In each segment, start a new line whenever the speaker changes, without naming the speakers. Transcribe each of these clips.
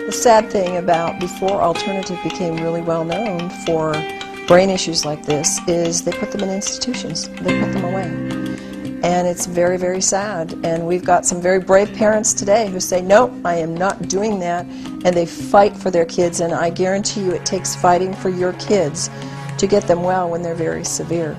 The sad thing about before alternative became really well known for brain issues like this is they put them in institutions. They put them away. And it's very, very sad. And we've got some very brave parents today who say, no, I am not doing that. And they fight for their kids. And I guarantee you it takes fighting for your kids to get them well when they're very severe.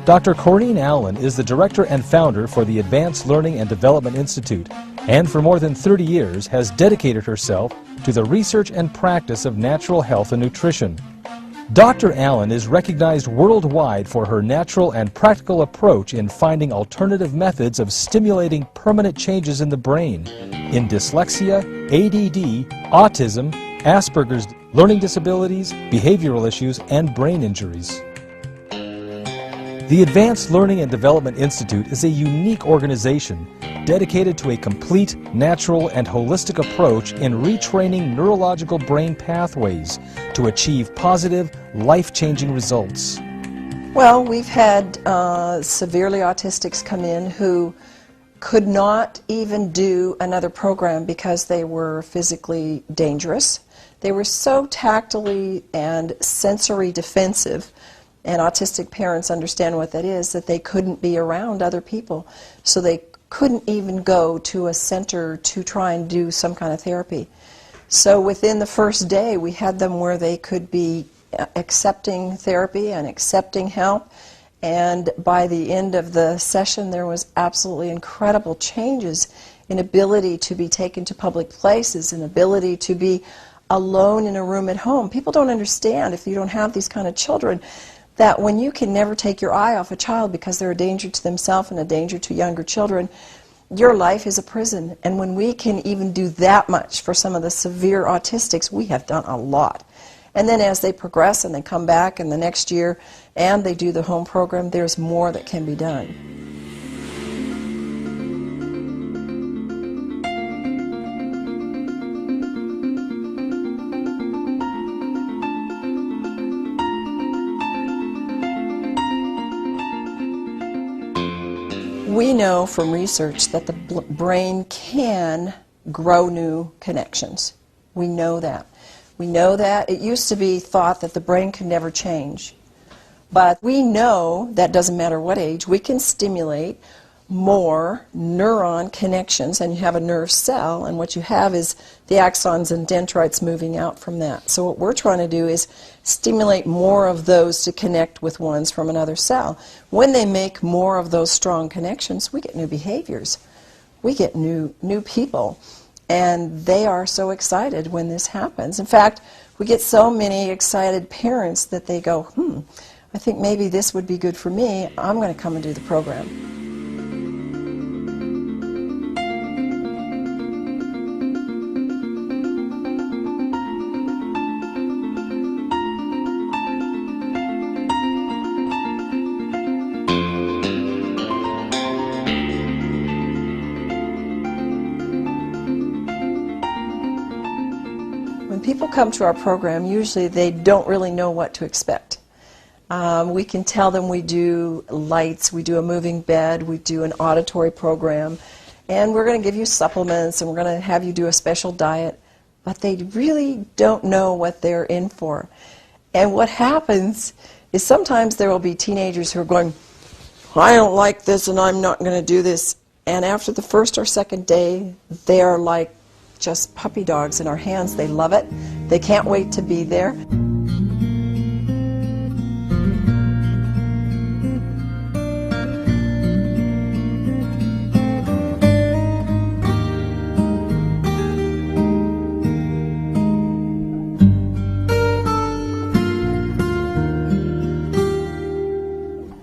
Dr. Corinne Allen is the director and founder for the Advanced Learning and Development Institute, and for more than 30 years has dedicated herself to the research and practice of natural health and nutrition. Dr. Allen is recognized worldwide for her natural and practical approach in finding alternative methods of stimulating permanent changes in the brain in dyslexia, ADD, autism, Asperger's, learning disabilities, behavioral issues, and brain injuries. The Advanced Learning and Development Institute is a unique organization dedicated to a complete, natural, and holistic approach in retraining neurological brain pathways to achieve positive, life-changing results.
Well, we've had severely autistics come in who could not even do another program because they were physically dangerous. They were so tactily and sensory defensive, and autistic parents understand what that is, that they couldn't be around other people. So they couldn't even go to a center to try and do some kind of therapy. So within the first day, we had them where they could be accepting therapy and accepting help. And by the end of the session, there was absolutely incredible changes in ability to be taken to public places, and ability to be alone in a room at home. People don't understand, if you don't have these kind of children, that when you can never take your eye off a child because they're a danger to themselves and a danger to younger children, your life is a prison. And when we can even do that much for some of the severe autistics, we have done a lot. And then as they progress and they come back in the next year and they do the home program, there's more that can be done. We know from research that the brain can grow new connections. We know that. We know that. It used to be thought that the brain can never change. But we know that doesn't matter what age, we can stimulate more neuron connections, and you have a nerve cell, and what you have is the axons and dendrites moving out from that. So what we're trying to do is stimulate more of those to connect with ones from another cell. When they make more of those strong connections, we get new behaviors. We get new people, and they are so excited when this happens. In fact, we get so many excited parents that they go, I think maybe this would be good for me. I'm going to come and do the program. When people come to our program, usually they don't really know what to expect. We can tell them we do lights, we do a moving bed, we do an auditory program, and we're going to give you supplements, and we're going to have you do a special diet, but they really don't know what they're in for. And what happens is sometimes there will be teenagers who are going, I don't like this and I'm not going to do this, and after the first or second day, they are like just puppy dogs in our hands. They love it. They can't wait to be there.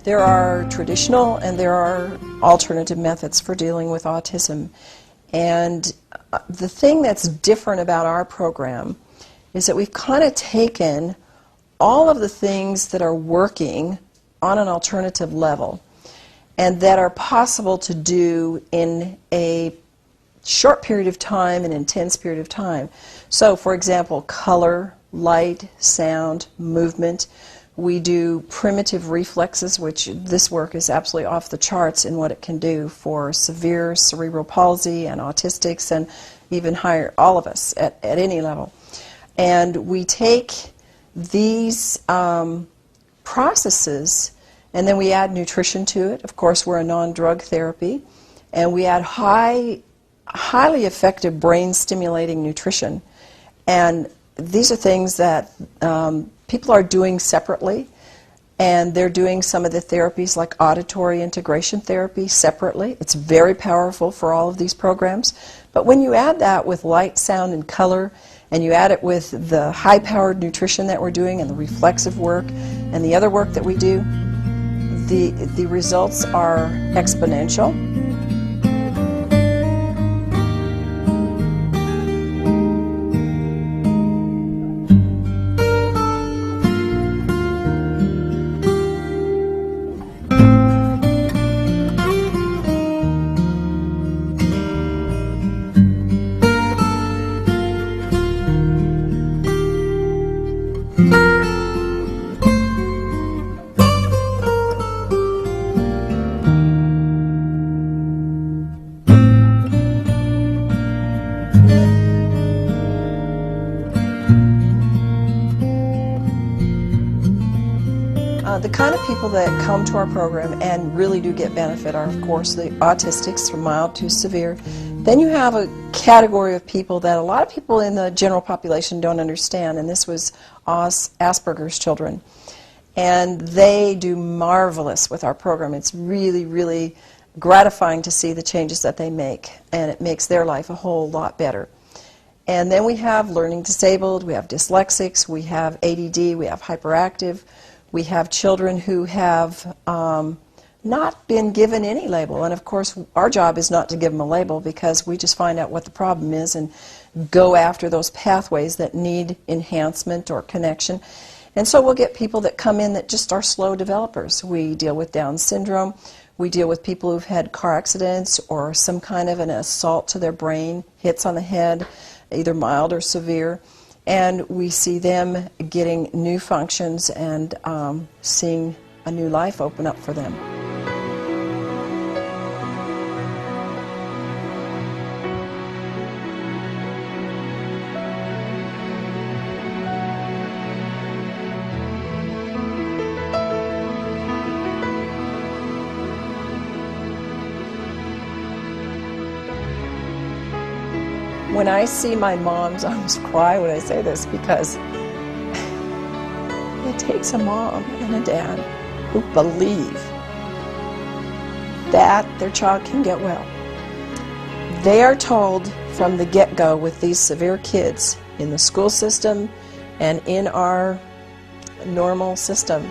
There are traditional and there are alternative methods for dealing with autism. And the thing that's different about our program is that we've kind of taken all of the things that are working on an alternative level and that are possible to do in a short period of time, an intense period of time. So, for example, color, light, sound, movement. We do primitive reflexes, which this work is absolutely off the charts in what it can do for severe cerebral palsy and autistics, and even higher, all of us at any level. And we take these processes and then we add nutrition to it. Of course, we're a non-drug therapy. And we add highly effective brain-stimulating nutrition. And these are things that people are doing separately. And they're doing some of the therapies like auditory integration therapy separately. It's very powerful for all of these programs. But when you add that with light, sound, and color, and you add it with the high-powered nutrition that we're doing and the reflexive work and the other work that we do, the results are exponential. The kind of people that come to our program and really do get benefit are, of course, the autistics from mild to severe. Then you have a category of people that a lot of people in the general population don't understand, and this was Asperger's children. And they do marvelous with our program. It's really, really gratifying to see the changes that they make, and it makes their life a whole lot better. And then we have learning disabled, we have dyslexics, we have ADD, we have hyperactive. We have children who have not been given any label, and of course our job is not to give them a label because we just find out what the problem is and go after those pathways that need enhancement or connection. And so we'll get people that come in that just are slow developers. We deal with Down syndrome, we deal with people who've had car accidents or some kind of an assault to their brain, hits on the head, either mild or severe. And we see them getting new functions and seeing a new life open up for them. When I see my moms, I almost cry when I say this because it takes a mom and a dad who believe that their child can get well. They are told from the get-go with these severe kids in the school system and in our normal system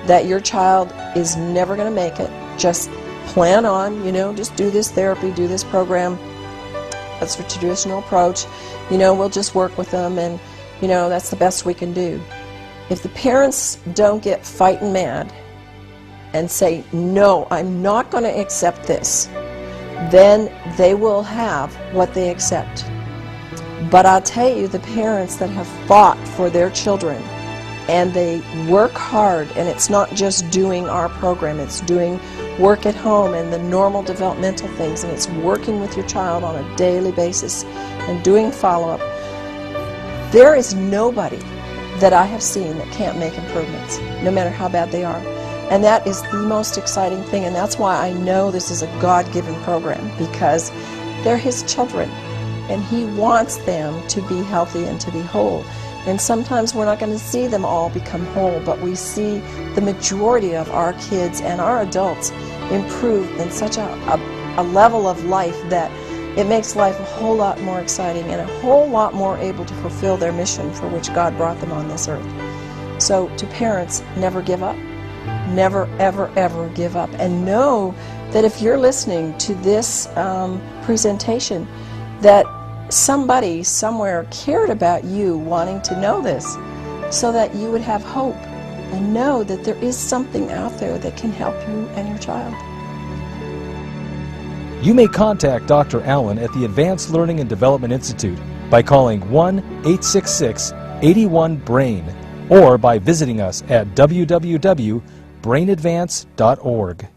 that your child is never going to make it. Just plan on, just do this therapy, do this program. That's the traditional approach. We'll just work with them and, that's the best we can do. If the parents don't get fighting mad and say, no, I'm not going to accept this, then they will have what they accept. But I'll tell you, the parents that have fought for their children and they work hard, and it's not just doing our program, it's doing work at home and the normal developmental things, and it's working with your child on a daily basis and doing follow-up. There is nobody that I have seen that can't make improvements, no matter how bad they are. And that is the most exciting thing, and that's why I know this is a God-given program, because they're His children, and He wants them to be healthy and to be whole. And sometimes we're not going to see them all become whole, but we see the majority of our kids and our adults improve in such a level of life that it makes life a whole lot more exciting and a whole lot more able to fulfill their mission for which God brought them on this earth. So to parents, never give up. Never, ever, ever give up. And know that if you're listening to this presentation, that somebody somewhere cared about you wanting to know this so that you would have hope and know that there is something out there that can help you and your child.
You may contact Dr. Allen at the Advanced Learning and Development Institute by calling 1-866-81-BRAIN or by visiting us at www.brainadvance.org.